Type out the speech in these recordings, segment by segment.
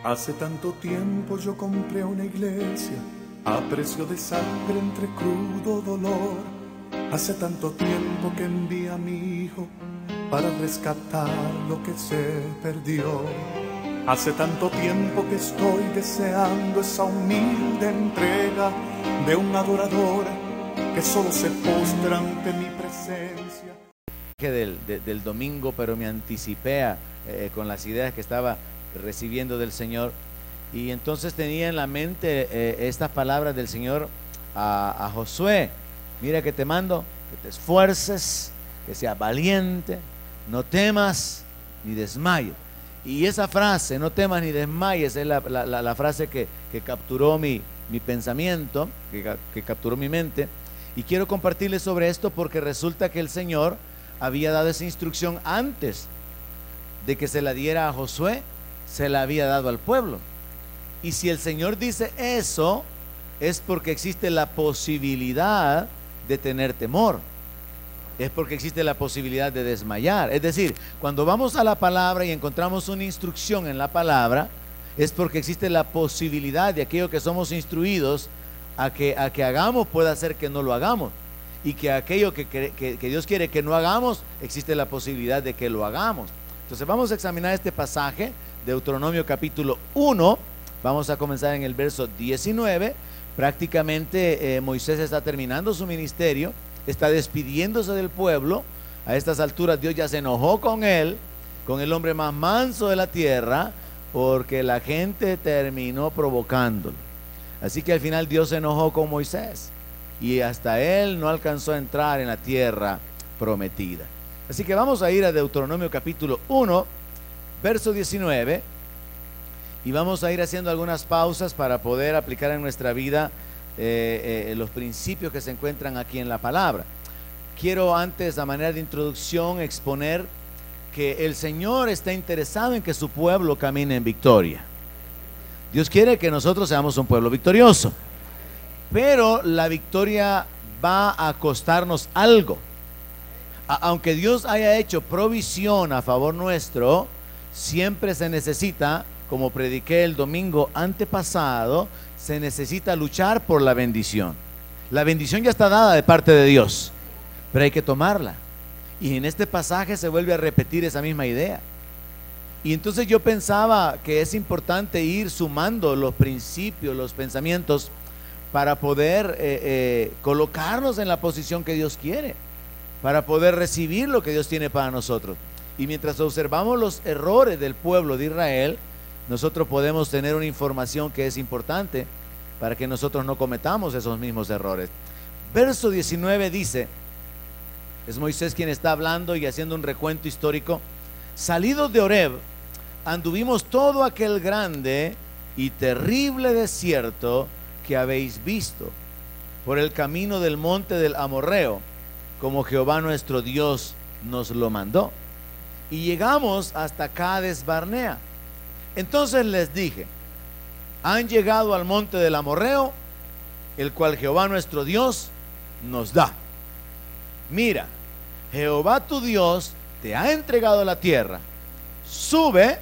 Hace tanto tiempo yo compré una iglesia a precio de sangre entre crudo dolor. Hace tanto tiempo que envié a mi hijo para rescatar lo que se perdió. Hace tanto tiempo que estoy deseando esa humilde entrega de un adorador que solo se postra ante mi presencia. Del domingo, pero me anticipé con las ideas que estaba recibiendo del Señor, y entonces tenía en la mente estas palabras del Señor a Josué: mira que te mando, que te esfuerces, que seas valiente, no temas ni desmayes. Y esa frase, no temas ni desmayes, es la frase que capturó mi pensamiento, que capturó mi mente, y quiero compartirles sobre esto porque resulta que el Señor había dado esa instrucción antes de que se la diera a Josué, se la había dado al pueblo. Y si el Señor dice eso, es porque existe la posibilidad de tener temor, es porque existe la posibilidad de desmayar. Es decir, cuando vamos a la palabra y encontramos una instrucción en la palabra, es porque existe la posibilidad de aquello que somos instruidos a que hagamos pueda ser que no lo hagamos, y que aquello que Dios quiere que no hagamos, existe la posibilidad de que lo hagamos. Entonces vamos a examinar este pasaje, Deuteronomio capítulo 1, vamos a comenzar en el verso 19. Prácticamente Moisés está terminando su ministerio, está despidiéndose del pueblo. A estas alturas Dios ya se enojó con él, con el hombre más manso de la tierra, porque la gente terminó provocándolo. Así que al final Dios se enojó con Moisés y hasta él no alcanzó a entrar en la tierra prometida. Así que vamos a ir a Deuteronomio capítulo 1, verso 19, y vamos a ir haciendo algunas pausas para poder aplicar en nuestra vida los principios que se encuentran aquí en la palabra. Quiero antes, a manera de introducción, exponer que el Señor está interesado en que su pueblo camine en victoria. Dios quiere que nosotros seamos un pueblo victorioso, pero la victoria va a costarnos algo. Aunque Dios haya hecho provisión a favor nuestro, siempre se necesita, como prediqué el domingo antepasado, se necesita luchar por la bendición. La bendición ya está dada de parte de Dios, pero hay que tomarla. Y en este pasaje se vuelve a repetir esa misma idea. Y entonces yo pensaba que es importante ir sumando los principios, los pensamientos, para poder colocarnos en la posición que Dios quiere, para poder recibir lo que Dios tiene para nosotros. Y mientras observamos los errores del pueblo de Israel, nosotros podemos tener una información que es importante para que nosotros no cometamos esos mismos errores. Verso 19 dice, es Moisés quien está hablando y haciendo un recuento histórico: salidos de Horeb, anduvimos todo aquel grande y terrible desierto que habéis visto, por el camino del monte del Amorreo, como Jehová nuestro Dios nos lo mandó, y llegamos hasta Cades Barnea. Entonces les dije: han llegado al monte del Amorreo, el cual Jehová nuestro Dios nos da. Mira, Jehová tu Dios te ha entregado la tierra. Sube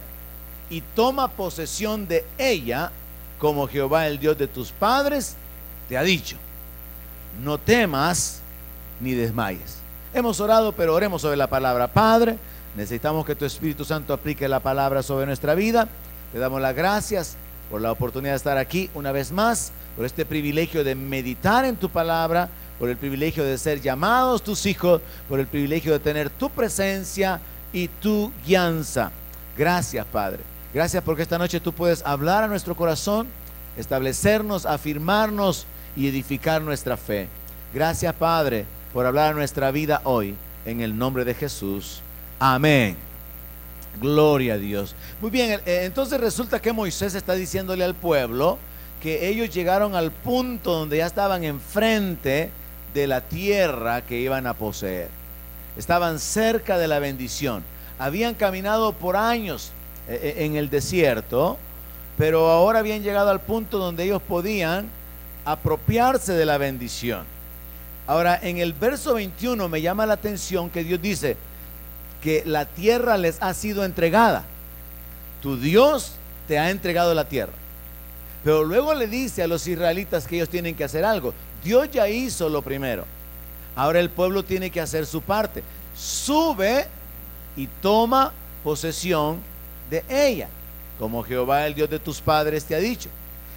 y toma posesión de ella, como Jehová el Dios de tus padres te ha dicho. No temas ni desmayes. Hemos orado, pero oremos sobre la palabra. Padre, necesitamos que tu Espíritu Santo aplique la palabra sobre nuestra vida. Te damos las gracias por la oportunidad de estar aquí una vez más, por este privilegio de meditar en tu palabra, por el privilegio de ser llamados tus hijos, por el privilegio de tener tu presencia y tu guianza. Gracias, Padre. Gracias porque esta noche tú puedes hablar a nuestro corazón, establecernos, afirmarnos y edificar nuestra fe. Gracias, Padre, por hablar a nuestra vida hoy, en el nombre de Jesús. Amén. Gloria a Dios. Muy bien, entonces resulta que Moisés está diciéndole al pueblo que ellos llegaron al punto donde ya estaban enfrente de la tierra que iban a poseer. Estaban cerca de la bendición. Habían caminado por años en el desierto, pero ahora habían llegado al punto donde ellos podían apropiarse de la bendición. Ahora, en el verso 21 me llama la atención que Dios dice que la tierra les ha sido entregada. Tu Dios te ha entregado la tierra. Pero luego le dice a los israelitas que ellos tienen que hacer algo. Dios ya hizo lo primero. Ahora el pueblo tiene que hacer su parte. Sube y toma posesión de ella, como Jehová, el Dios de tus padres, te ha dicho.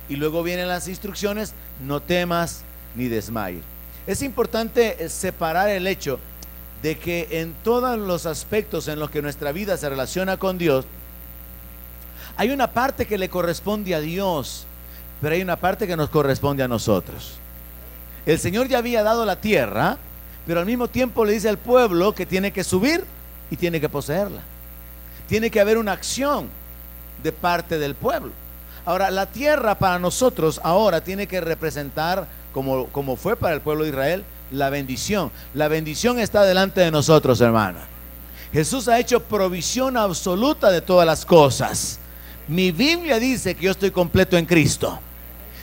Y luego vienen las instrucciones: no temas ni desmayes. Es importante separar el hecho de que en todos los aspectos en los que nuestra vida se relaciona con Dios, hay una parte que le corresponde a Dios, pero hay una parte que nos corresponde a nosotros. El Señor ya había dado la tierra, pero al mismo tiempo le dice al pueblo que tiene que subir y tiene que poseerla. Tiene que haber una acción de parte del pueblo. Ahora, la tierra para nosotros ahora tiene que representar, como fue para el pueblo de Israel, la bendición. La bendición está delante de nosotros, hermano. Jesús ha hecho provisión absoluta de todas las cosas. Mi Biblia dice que yo estoy completo en Cristo.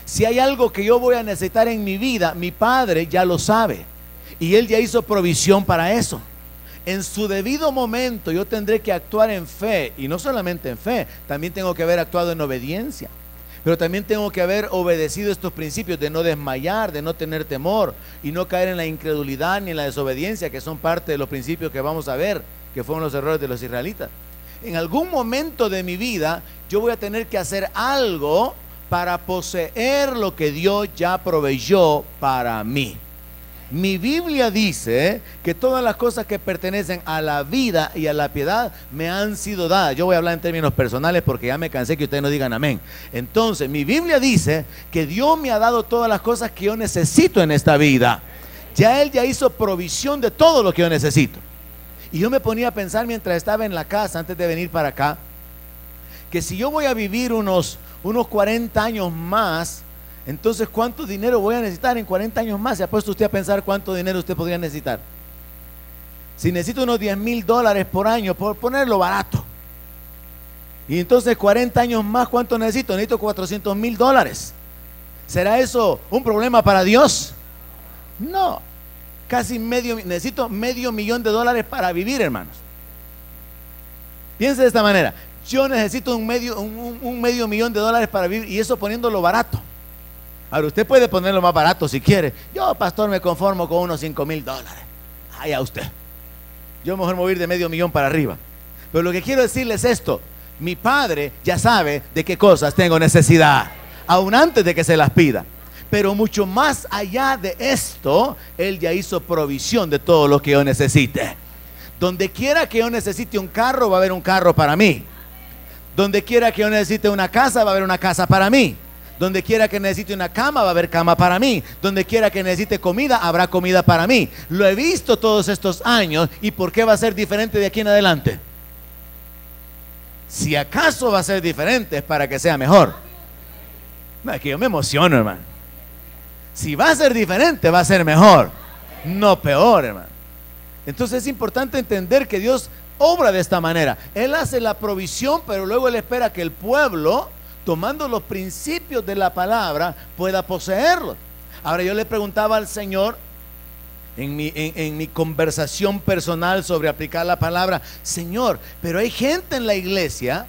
Si hay algo que yo voy a necesitar en mi vida, mi Padre ya lo sabe, y Él ya hizo provisión para eso. En su debido momento yo tendré que actuar en fe, y no solamente en fe, también tengo que haber actuado en obediencia, pero también tengo que haber obedecido estos principios de no desmayar, de no tener temor y no caer en la incredulidad ni en la desobediencia, que son parte de los principios que vamos a ver, que fueron los errores de los israelitas. En algún momento de mi vida yo voy a tener que hacer algo para poseer lo que Dios ya proveyó para mí. Mi Biblia dice que todas las cosas que pertenecen a la vida y a la piedad me han sido dadas. Yo voy a hablar en términos personales porque ya me cansé que ustedes no digan amén. Entonces, mi Biblia dice que Dios me ha dado todas las cosas que yo necesito en esta vida. Ya Él ya hizo provisión de todo lo que yo necesito. Y yo me ponía a pensar mientras estaba en la casa, antes de venir para acá, que si yo voy a vivir unos 40 años más, entonces ¿cuánto dinero voy a necesitar en 40 años más? ¿Se ha puesto usted a pensar cuánto dinero usted podría necesitar? Si necesito unos $10,000 por año, por ponerlo barato, y entonces 40 años más, ¿cuánto necesito? Necesito $400,000. ¿Será eso un problema para Dios? No. Necesito $500,000 para vivir, hermanos. Piense de esta manera: yo necesito un $500,000 para vivir, y eso poniéndolo barato. Ahora, usted puede ponerlo más barato si quiere. Yo, pastor, me conformo con unos $5,000. Allá usted. Yo mejor mover de $500,000 para arriba. Pero lo que quiero decirles es esto: mi Padre ya sabe de qué cosas tengo necesidad, aún antes de que se las pida. Pero mucho más allá de esto, Él ya hizo provisión de todo lo que yo necesite. Donde quiera que yo necesite un carro, va a haber un carro para mí. Donde quiera que yo necesite una casa, va a haber una casa para mí. Donde quiera que necesite una cama, va a haber cama para mí. Donde quiera que necesite comida, habrá comida para mí. Lo he visto todos estos años. ¿Y por qué va a ser diferente de aquí en adelante? Si acaso va a ser diferente, es para que sea mejor. No, es que yo me emociono, hermano. Si va a ser diferente, va a ser mejor, no peor, hermano. Entonces es importante entender que Dios obra de esta manera. Él hace la provisión, pero luego Él espera que el pueblo, tomando los principios de la palabra, pueda poseerlos. Ahora, yo le preguntaba al Señor en mi conversación personal sobre aplicar la palabra: Señor, pero hay gente en la iglesia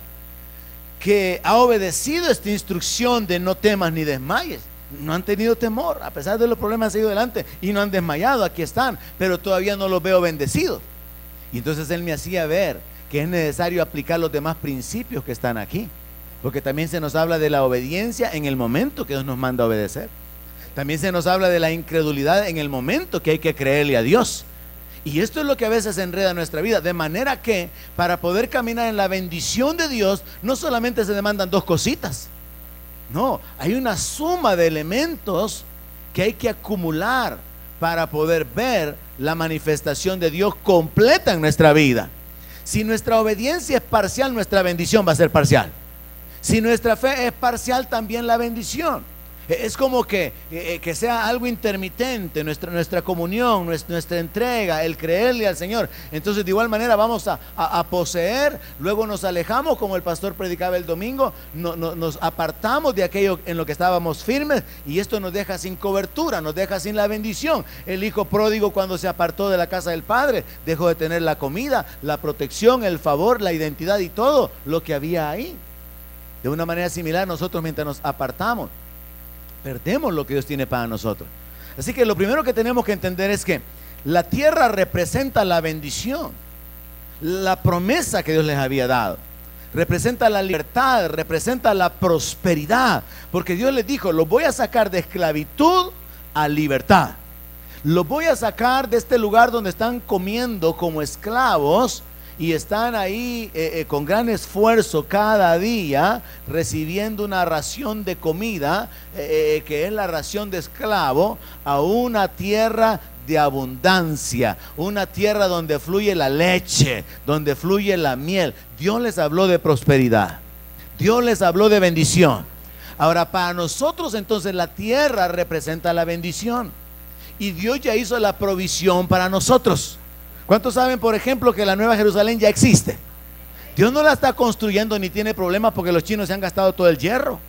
que ha obedecido esta instrucción de no temas ni desmayes. No han tenido temor, a pesar de los problemas, han seguido adelante y no han desmayado. Aquí están, pero todavía no los veo bendecidos. Y entonces Él me hacía ver que es necesario aplicar los demás principios que están aquí, porque también se nos habla de la obediencia en el momento que Dios nos manda a obedecer. También se nos habla de la incredulidad en el momento que hay que creerle a Dios. Y esto es lo que a veces enreda nuestra vida, de manera que para poder caminar en la bendición de Dios, no solamente se demandan dos cositas. No, hay una suma de elementos que hay que acumular para poder ver la manifestación de Dios completa en nuestra vida. Si nuestra obediencia es parcial, nuestra bendición va a ser parcial. Si nuestra fe es parcial, también la bendición. Es como que sea algo intermitente, nuestra comunión, nuestra entrega, el creerle al Señor. Entonces de igual manera vamos a poseer, luego nos alejamos, como el pastor predicaba el domingo, nos apartamos de aquello en lo que estábamos firmes, y esto nos deja sin cobertura, nos deja sin la bendición. El hijo pródigo, cuando se apartó de la casa del padre, dejó de tener la comida, la protección, el favor, la identidad y todo lo que había ahí. De una manera similar, nosotros mientras nos apartamos, perdemos lo que Dios tiene para nosotros. Así que lo primero que tenemos que entender es que la tierra representa la bendición, la promesa que Dios les había dado. Representa la libertad, representa la prosperidad, porque Dios les dijo: los voy a sacar de esclavitud a libertad. Los voy a sacar de este lugar donde están comiendo como esclavos y están ahí con gran esfuerzo cada día recibiendo una ración de comida que es la ración de esclavo, a una tierra de abundancia, una tierra donde fluye la leche, donde fluye la miel. Dios les habló de prosperidad, Dios les habló de bendición. Ahora, para nosotros entonces la tierra representa la bendición y Dios ya hizo la provisión para nosotros. ¿Cuántos saben, por ejemplo, que la Nueva Jerusalén ya existe? Dios no la está construyendo ni tiene problemas porque los chinos se han gastado todo el hierro.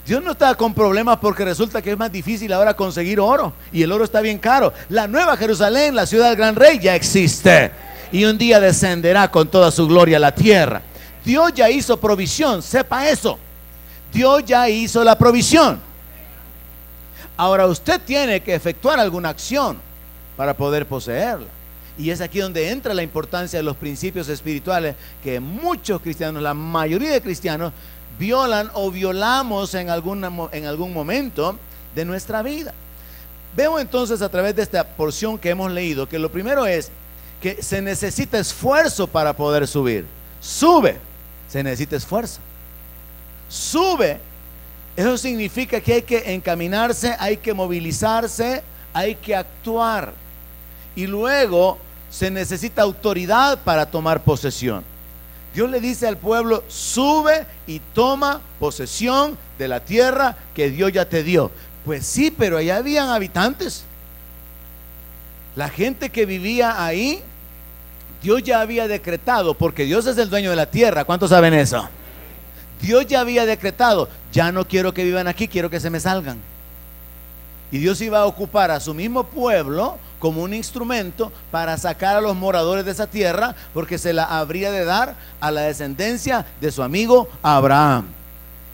Dios no está con problemas porque resulta que es más difícil ahora conseguir oro y el oro está bien caro. La Nueva Jerusalén, la ciudad del gran rey, ya existe y un día descenderá con toda su gloria a la tierra. Dios ya hizo provisión, sepa eso. Dios ya hizo la provisión. Ahora usted tiene que efectuar alguna acción para poder poseerla. Y es aquí donde entra la importancia de los principios espirituales que muchos cristianos, la mayoría de cristianos, violan o violamos en algún momento de nuestra vida. Veo entonces a través de esta porción que hemos leído que lo primero es que se necesita esfuerzo para poder subir. Sube, se necesita esfuerzo. Sube, eso significa que hay que encaminarse, hay que movilizarse, hay que actuar. Y luego se necesita autoridad para tomar posesión. Dios le dice al pueblo: sube y toma posesión de la tierra que Dios ya te dio. Pues sí, pero allá habían habitantes. La gente que vivía ahí, Dios ya había decretado, porque Dios es el dueño de la tierra. ¿Cuántos saben eso? Dios ya había decretado: ya no quiero que vivan aquí, quiero que se me salgan. Y Dios iba a ocupar a su mismo pueblo como un instrumento para sacar a los moradores de esa tierra, porque se la habría de dar a la descendencia de su amigo Abraham.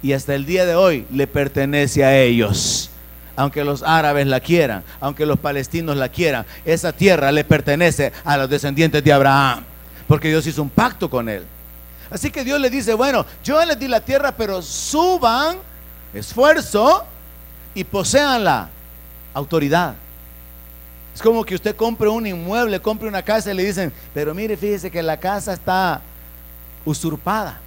Y hasta el día de hoy le pertenece a ellos. Aunque los árabes la quieran, aunque los palestinos la quieran, esa tierra le pertenece a los descendientes de Abraham, porque Dios hizo un pacto con él. Así que Dios le dice: bueno, yo les di la tierra, pero suban, esfuerzo, y poséanla, autoridad. Es como que usted compre un inmueble, compre una casa y le dicen: pero mire, fíjese que la casa está usurpada.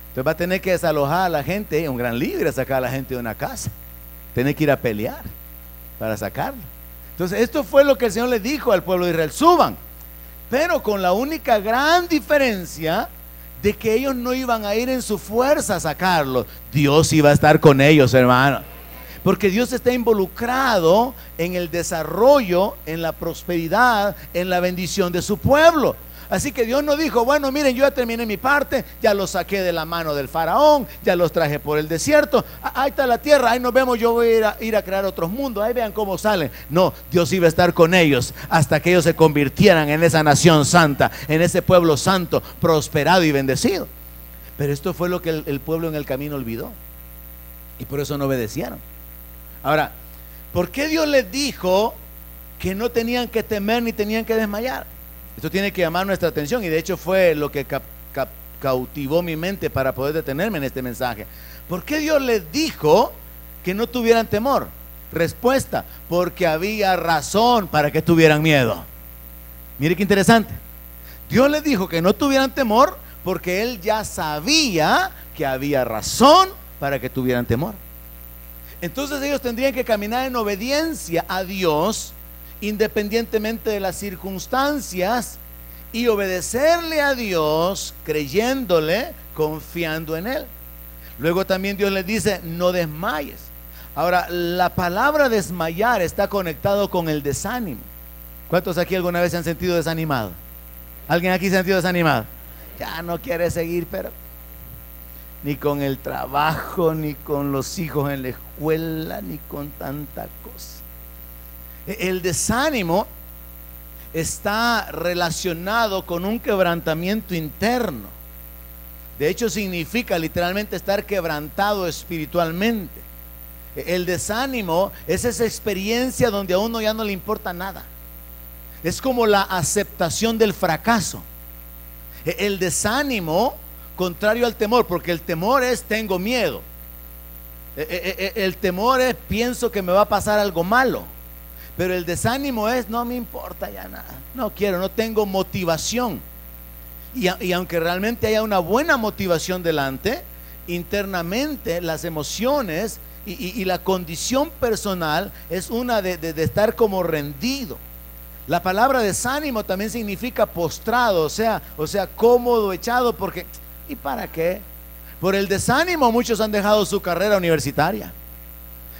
Entonces va a tener que desalojar a la gente. Un gran líder sacar a la gente de una casa. Tiene que ir a pelear para sacarla. Entonces esto fue lo que el Señor le dijo al pueblo de Israel: suban, pero con la única gran diferencia de que ellos no iban a ir en su fuerza a sacarlo. Dios iba a estar con ellos, hermano. Porque Dios está involucrado en el desarrollo, en la prosperidad, en la bendición de su pueblo. Así que Dios no dijo: bueno, miren, yo ya terminé mi parte, ya los saqué de la mano del faraón, ya los traje por el desierto, ahí está la tierra, ahí nos vemos, yo voy a ir a crear otros mundos, ahí vean cómo salen. No, Dios iba a estar con ellos hasta que ellos se convirtieran en esa nación santa, en ese pueblo santo, prosperado y bendecido. Pero esto fue lo que el pueblo en el camino olvidó, y por eso no obedecieron. Ahora, ¿por qué Dios les dijo que no tenían que temer ni tenían que desmayar? Esto tiene que llamar nuestra atención, y de hecho fue lo que cautivó mi mente para poder detenerme en este mensaje. ¿Por qué Dios les dijo que no tuvieran temor? Respuesta: porque había razón para que tuvieran miedo. Mire qué interesante. Dios les dijo que no tuvieran temor porque Él ya sabía que había razón para que tuvieran temor. Entonces ellos tendrían que caminar en obediencia a Dios, independientemente de las circunstancias, y obedecerle a Dios, creyéndole, confiando en Él. Luego también Dios les dice: no desmayes. Ahora, la palabra desmayar está conectado con el desánimo. ¿Cuántos aquí alguna vez se han sentido desanimados? ¿Alguien aquí se ha sentido desanimado? Ya no quiere seguir, pero ni con el trabajo, ni con los hijos en la escuela, ni con tanta cosa. El desánimo está relacionado con un quebrantamiento interno. De hecho, significa literalmente estar quebrantado espiritualmente. El desánimo es esa experiencia donde a uno ya no le importa nada. Es como la aceptación del fracaso. El desánimo, contrario al temor, porque el temor es tengo miedo. El temor es pienso que me va a pasar algo malo. Pero el desánimo es no me importa ya nada. No quiero, no tengo motivación. Y aunque realmente haya una buena motivación delante, internamente las emociones y la condición personal es una de estar como rendido. La palabra desánimo también significa postrado, o sea, cómodo, echado, porque ¿y para qué? Por el desánimo muchos han dejado su carrera universitaria.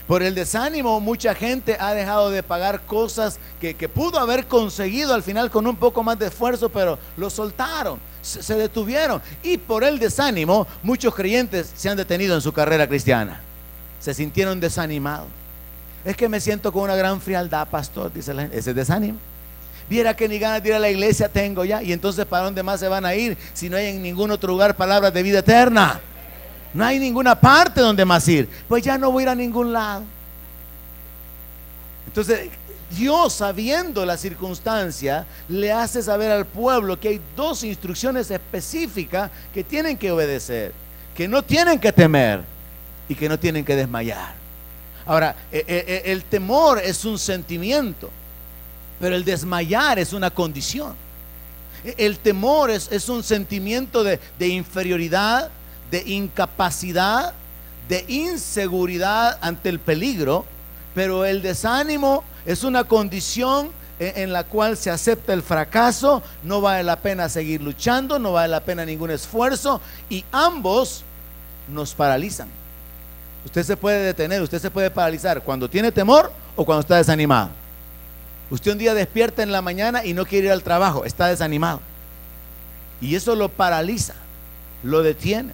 Por el desánimo mucha gente ha dejado de pagar cosas que pudo haber conseguido al final con un poco más de esfuerzo, pero lo soltaron, se detuvieron. Y por el desánimo muchos creyentes se han detenido en su carrera cristiana. Se sintieron desanimados. Es que me siento con una gran frialdad, pastor, dice la gente. Ese es desánimo. Viera que ni ganas de ir a la iglesia tengo ya. Y entonces ¿para dónde más se van a ir si no hay en ningún otro lugar palabras de vida eterna? No hay ninguna parte donde más ir. Pues ya no voy a ir a ningún lado. Entonces Dios, sabiendo la circunstancia, le hace saber al pueblo que hay dos instrucciones específicas que tienen que obedecer, que no tienen que temer y que no tienen que desmayar. Ahora, el temor es un sentimiento, pero el desmayar es una condición. El temor es un sentimiento de inferioridad, de incapacidad, de inseguridad ante el peligro, pero el desánimo es una condición en la cual se acepta el fracaso, no vale la pena seguir luchando, no vale la pena ningún esfuerzo, y ambos nos paralizan. Usted se puede detener, usted se puede paralizar cuando tiene temor o cuando está desanimado. Usted un día despierta en la mañana y no quiere ir al trabajo, está desanimado, y eso lo paraliza, lo detiene.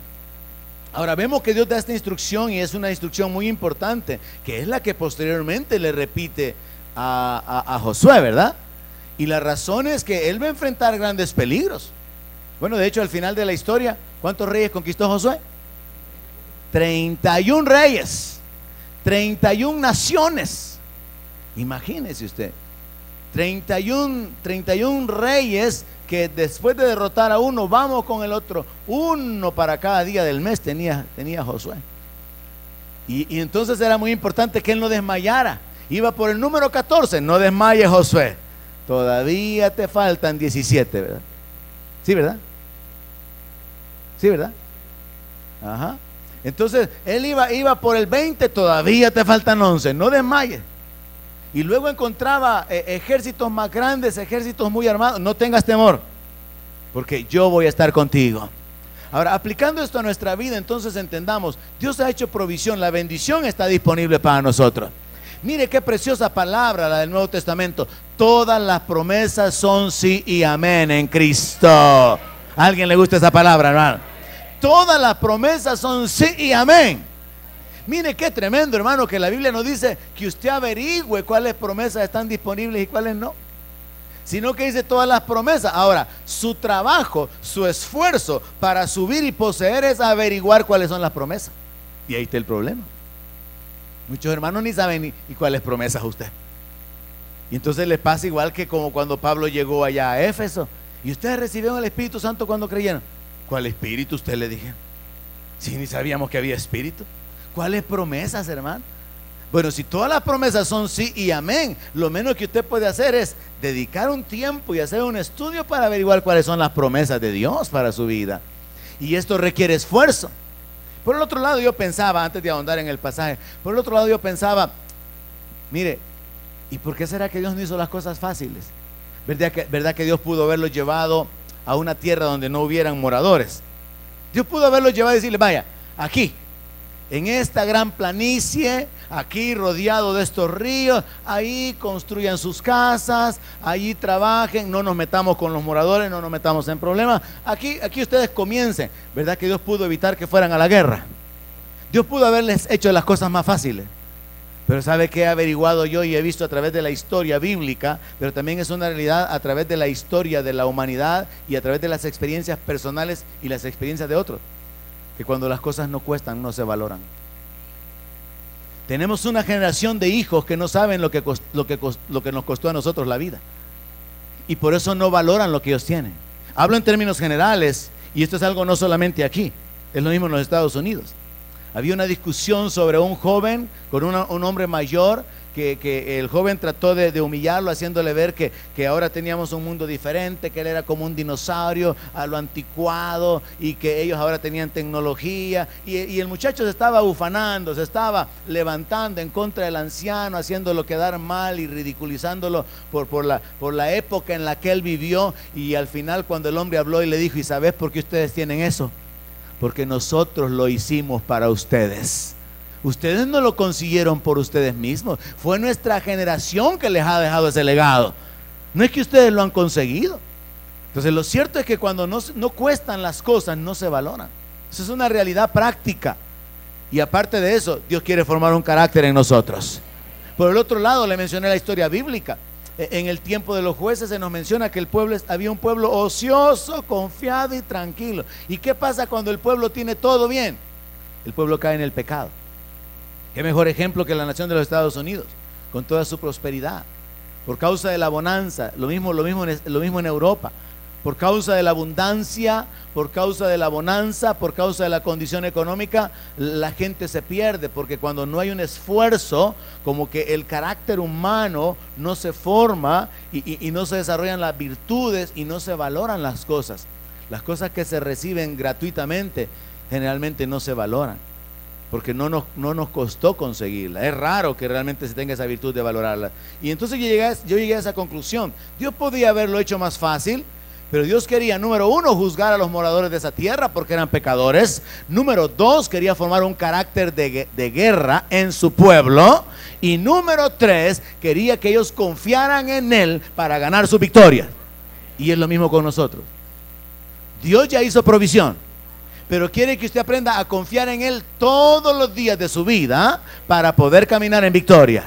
Ahora vemos que Dios da esta instrucción, y es una instrucción muy importante, que es la que posteriormente le repite a Josué, ¿verdad? Y la razón es que él va a enfrentar grandes peligros. Bueno, de hecho al final de la historia, ¿cuántos reyes conquistó Josué? 31 reyes, 31 naciones. Imagínese usted, 31 reyes, que después de derrotar a uno, vamos con el otro. Uno para cada día del mes tenía Josué. Y entonces era muy importante que él no desmayara. Iba por el número 14, no desmaye Josué. Todavía te faltan 17, ¿verdad? Sí, ¿verdad? Sí, ¿verdad? Ajá. Entonces él iba por el 20, todavía te faltan 11, no desmayes. Y luego encontraba ejércitos más grandes, ejércitos muy armados. No tengas temor, porque yo voy a estar contigo. Ahora, aplicando esto a nuestra vida, entonces entendamos, Dios ha hecho provisión, la bendición está disponible para nosotros. Mire qué preciosa palabra la del Nuevo Testamento. Todas las promesas son sí y amén en Cristo. ¿A alguien le gusta esa palabra, hermano? Todas las promesas son sí y amén. Mire qué tremendo, hermano, que la Biblia nos dice que usted averigüe cuáles promesas están disponibles y cuáles no, sino que dice todas las promesas. Ahora, su trabajo, su esfuerzo para subir y poseer es averiguar cuáles son las promesas. Y ahí está el problema. Muchos hermanos ni saben ni cuáles promesas usted. Y entonces les pasa igual que como cuando Pablo llegó allá a Éfeso. Y ustedes recibieron el Espíritu Santo cuando creyeron. ¿Cuál espíritu? Usted le dije. Si ni sabíamos que había espíritu. ¿Cuáles promesas, hermano? Bueno, si todas las promesas son sí y amén, lo menos que usted puede hacer es dedicar un tiempo y hacer un estudio para averiguar cuáles son las promesas de Dios para su vida. Y esto requiere esfuerzo. Por el otro lado yo pensaba, antes de ahondar en el pasaje, por el otro lado yo pensaba, mire, ¿y por qué será que Dios no hizo las cosas fáciles? ¿Verdad que Dios pudo haberlos llevado a una tierra donde no hubieran moradores? Dios pudo haberlos llevado y decirle, vaya, aquí, en esta gran planicie, aquí rodeado de estos ríos, ahí construyan sus casas, allí trabajen, no nos metamos con los moradores, no nos metamos en problemas, aquí ustedes comiencen. ¿Verdad que Dios pudo evitar que fueran a la guerra? Dios pudo haberles hecho las cosas más fáciles, Pero ¿sabe qué he averiguado yo y he visto a través de la historia bíblica? Pero también es una realidad a través de la historia de la humanidad y a través de las experiencias personales y las experiencias de otros, que cuando las cosas no cuestan, no se valoran. Tenemos una generación de hijos que no saben lo que nos costó a nosotros la vida, y por eso no valoran lo que ellos tienen. Hablo en términos generales, y esto es algo no solamente aquí, es lo mismo en los Estados Unidos. Había una discusión sobre un joven con un hombre mayor, que el joven trató de humillarlo, haciéndole ver que ahora teníamos un mundo diferente, que él era como un dinosaurio a lo anticuado, y que ellos ahora tenían tecnología, y el muchacho se estaba ufanando, se estaba levantando en contra del anciano, haciéndolo quedar mal y ridiculizándolo por la época en la que él vivió. Y al final, cuando el hombre habló y le dijo: ¿y sabes por qué ustedes tienen eso? Porque nosotros lo hicimos para ustedes. Ustedes no lo consiguieron por ustedes mismos. Fue nuestra generación que les ha dejado ese legado. No es que ustedes lo han conseguido. Entonces lo cierto es que cuando no cuestan las cosas, no se valoran. Eso es una realidad práctica. Y aparte de eso, Dios quiere formar un carácter en nosotros. Por el otro lado, le mencioné la historia bíblica. En el tiempo de los jueces se nos menciona que había un pueblo ocioso, confiado y tranquilo. ¿Y qué pasa cuando el pueblo tiene todo bien? El pueblo cae en el pecado. Qué mejor ejemplo que la nación de los Estados Unidos, con toda su prosperidad, por causa de la bonanza. Lo mismo en Europa. Por causa de la abundancia, por causa de la bonanza, por causa de la condición económica, la gente se pierde, porque cuando no hay un esfuerzo, como que el carácter humano no se forma y no se desarrollan las virtudes y no se valoran las cosas. Las cosas que se reciben gratuitamente generalmente no se valoran, porque no nos costó conseguirla. Es raro que realmente se tenga esa virtud de valorarla. Y entonces yo llegué a esa conclusión. Dios podía haberlo hecho más fácil, pero Dios quería, número uno, juzgar a los moradores de esa tierra porque eran pecadores. Número dos, quería formar un carácter de guerra en su pueblo. Y número tres, quería que ellos confiaran en Él para ganar su victoria. Y es lo mismo con nosotros. Dios ya hizo provisión, pero quiere que usted aprenda a confiar en Él todos los días de su vida para poder caminar en victoria.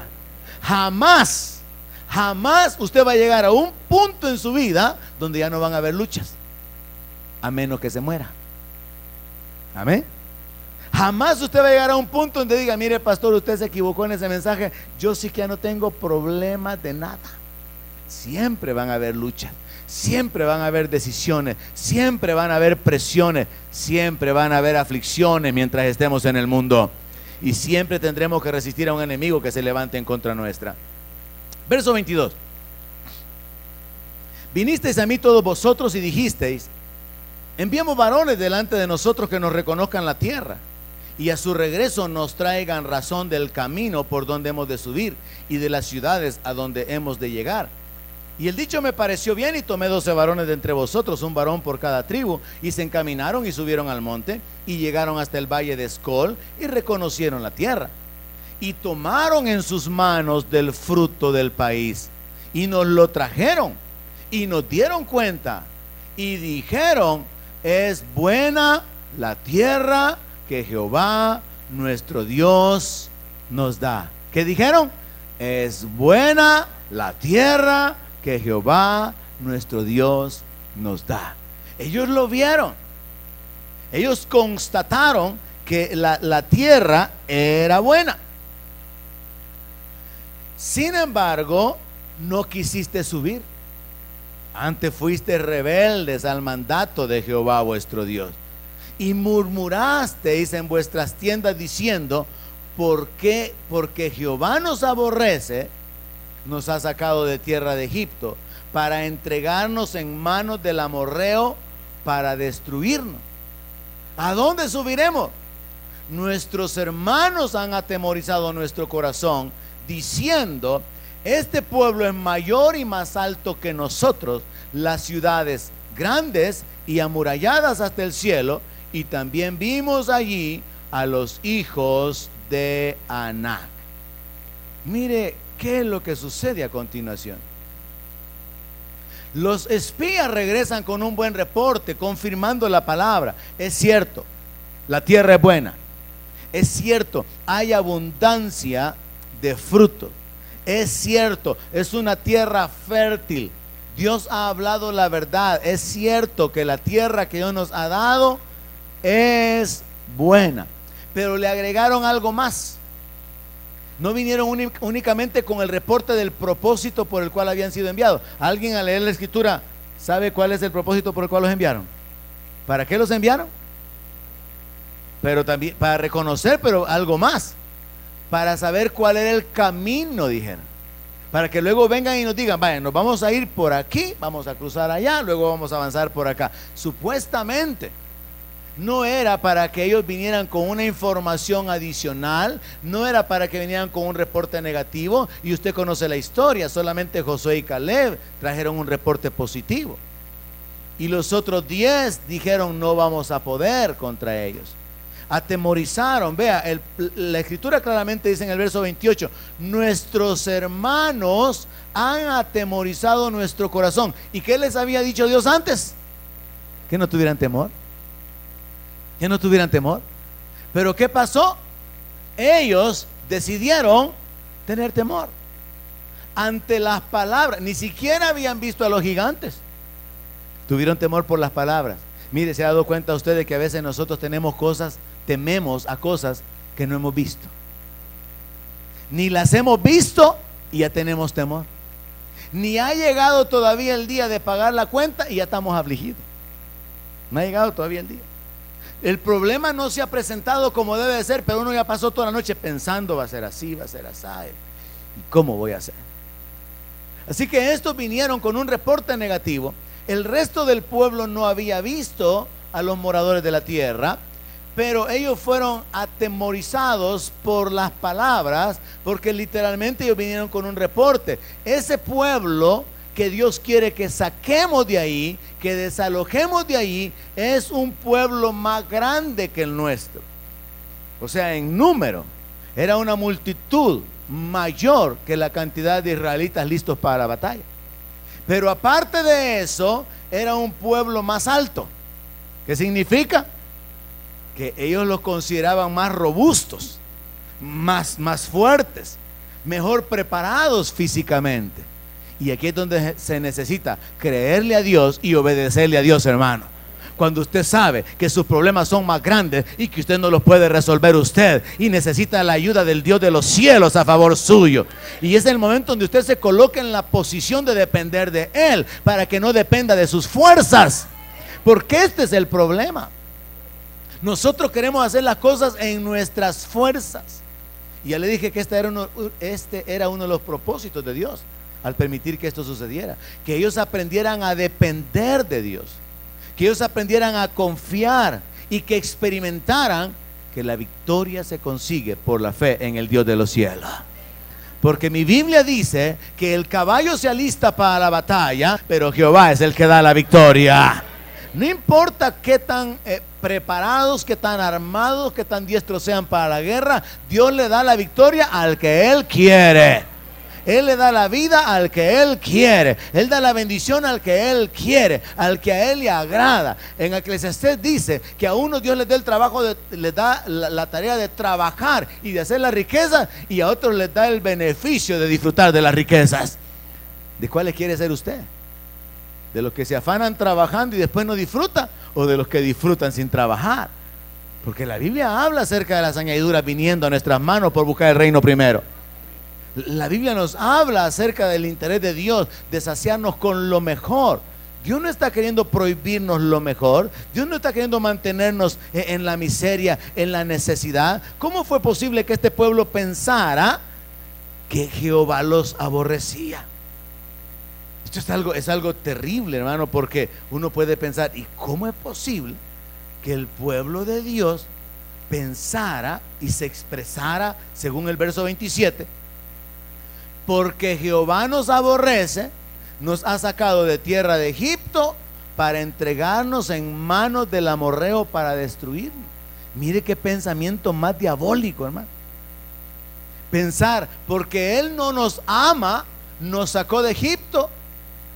Jamás usted va a llegar a un punto en su vida donde ya no van a haber luchas, a menos que se muera. Amén. Jamás usted va a llegar a un punto donde diga: mire, pastor, usted se equivocó en ese mensaje, yo sí que ya no tengo problemas de nada. Siempre van a haber luchas, siempre van a haber decisiones, siempre van a haber presiones, siempre van a haber aflicciones mientras estemos en el mundo, y siempre tendremos que resistir a un enemigo que se levante en contra nuestra. Verso 22. Vinisteis a mí todos vosotros y dijisteis: enviemos varones delante de nosotros que nos reconozcan la tierra, y a su regreso nos traigan razón del camino por donde hemos de subir y de las ciudades a donde hemos de llegar. Y el dicho me pareció bien, y tomé 12 varones de entre vosotros, un varón por cada tribu, y se encaminaron y subieron al monte y llegaron hasta el valle de Escol y reconocieron la tierra. Y tomaron en sus manos del fruto del país y nos lo trajeron y nos dieron cuenta y dijeron: es buena la tierra que Jehová nuestro Dios nos da. ¿Qué dijeron? Es buena la tierra que Jehová nuestro Dios nos da. Ellos lo vieron. Ellos constataron que la tierra era buena. Sin embargo, no quisiste subir. Antes fuiste rebeldes al mandato de Jehová vuestro Dios. Y murmurasteis en vuestras tiendas diciendo: ¿por qué? Porque Jehová nos aborrece, nos ha sacado de tierra de Egipto para entregarnos en manos del amorreo para destruirnos. ¿A dónde subiremos? Nuestros hermanos han atemorizado nuestro corazón, diciendo: este pueblo es mayor y más alto que nosotros, las ciudades grandes y amuralladas hasta el cielo, y también vimos allí a los hijos de Anac. Mire qué es lo que sucede a continuación. Los espías regresan con un buen reporte, confirmando la palabra. Es cierto, la tierra es buena. Es cierto, hay abundancia de fruto. Es cierto, es una tierra fértil. Dios ha hablado la verdad. Es cierto que la tierra que Dios nos ha dado es buena. Pero le agregaron algo más. No vinieron únicamente con el reporte del propósito por el cual habían sido enviados. ¿Alguien al leer la escritura sabe cuál es el propósito por el cual los enviaron? ¿Para qué los enviaron? Pero también para reconocer, pero algo más. Para saber cuál era el camino, dijeron. Para que luego vengan y nos digan, vaya, nos vamos a ir por aquí, vamos a cruzar allá, luego vamos a avanzar por acá. Supuestamente no era para que ellos vinieran con una información adicional, no era para que vinieran con un reporte negativo, y usted conoce la historia. Solamente Josué y Caleb trajeron un reporte positivo, y los otros 10 dijeron no vamos a poder contra ellos. Atemorizaron. Vea, la escritura claramente dice en el verso 28, nuestros hermanos han atemorizado nuestro corazón. ¿Y qué les había dicho Dios antes? Que no tuvieran temor. Que no tuvieran temor. Pero ¿qué pasó? Ellos decidieron tener temor ante las palabras. Ni siquiera habían visto a los gigantes. Tuvieron temor por las palabras. Mire, ¿se ha dado cuenta usted de que a veces nosotros tememos a cosas que no hemos visto? Ni las hemos visto y ya tenemos temor. Ni ha llegado todavía el día de pagar la cuenta y ya estamos afligidos. No ha llegado todavía el día. El problema no se ha presentado como debe de ser, pero uno ya pasó toda la noche pensando, va a ser así, va a ser así, ¿y cómo voy a hacer? Así que estos vinieron con un reporte negativo. El resto del pueblo no había visto a los moradores de la tierra, pero ellos fueron atemorizados por las palabras, porque literalmente ellos vinieron con un reporte. Ese pueblo que Dios quiere que saquemos de ahí, que desalojemos de ahí, es un pueblo más grande que el nuestro. O sea, en número, era una multitud mayor que la cantidad de israelitas listos para la batalla. Pero aparte de eso, era un pueblo más alto. ¿Qué significa? Que ellos los consideraban más robustos, más fuertes, mejor preparados físicamente. Y aquí es donde se necesita creerle a Dios y obedecerle a Dios, hermano. Cuando usted sabe que sus problemas son más grandes y que usted no los puede resolver usted, y necesita la ayuda del Dios de los cielos a favor suyo, y es el momento donde usted se coloca en la posición de depender de Él, para que no dependa de sus fuerzas. Porque este es el problema. Nosotros queremos hacer las cosas en nuestras fuerzas. Y ya le dije que este era uno de los propósitos de Dios al permitir que esto sucediera, que ellos aprendieran a depender de Dios, que ellos aprendieran a confiar y que experimentaran que la victoria se consigue por la fe en el Dios de los cielos. Porque mi Biblia dice que el caballo se alista para la batalla, pero Jehová es el que da la victoria. No importa qué tan preparados, qué tan armados, qué tan diestros sean para la guerra, Dios le da la victoria al que Él quiere. Él le da la vida al que Él quiere. Él da la bendición al que Él quiere, al que a Él le agrada. En Eclesiastés dice que a unos Dios les da el trabajo, les da la tarea de trabajar y de hacer la riqueza, y a otros les da el beneficio de disfrutar de las riquezas. ¿De cuáles quiere ser usted? ¿De los que se afanan trabajando y después no disfrutan? ¿O de los que disfrutan sin trabajar? Porque la Biblia habla acerca de las añadiduras viniendo a nuestras manos por buscar el reino primero. La Biblia nos habla acerca del interés de Dios de saciarnos con lo mejor. Dios no está queriendo prohibirnos lo mejor. Dios no está queriendo mantenernos en la miseria, en la necesidad. ¿Cómo fue posible que este pueblo pensara que Jehová los aborrecía? Esto es algo terrible, hermano, porque uno puede pensar, ¿y cómo es posible que el pueblo de Dios pensara y se expresara, según el verso 27, porque Jehová nos aborrece, nos ha sacado de tierra de Egipto para entregarnos en manos del amorreo para destruirnos? Mire qué pensamiento más diabólico, hermano. Pensar, porque Él no nos ama, nos sacó de Egipto,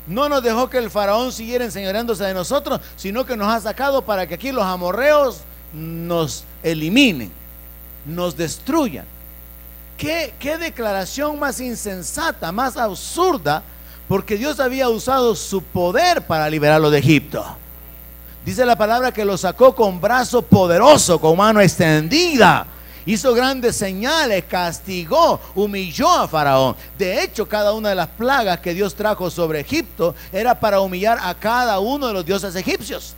no nos dejó que el faraón siguiera enseñoreándose de nosotros, sino que nos ha sacado para que aquí los amorreos nos eliminen, nos destruyan. ¿Qué declaración más insensata, más absurda? Porque Dios había usado su poder para liberarlo de Egipto. Dice la palabra que lo sacó con brazo poderoso, con mano extendida. Hizo grandes señales, castigó, humilló a Faraón. De hecho, cada una de las plagas que Dios trajo sobre Egipto era para humillar a cada uno de los dioses egipcios.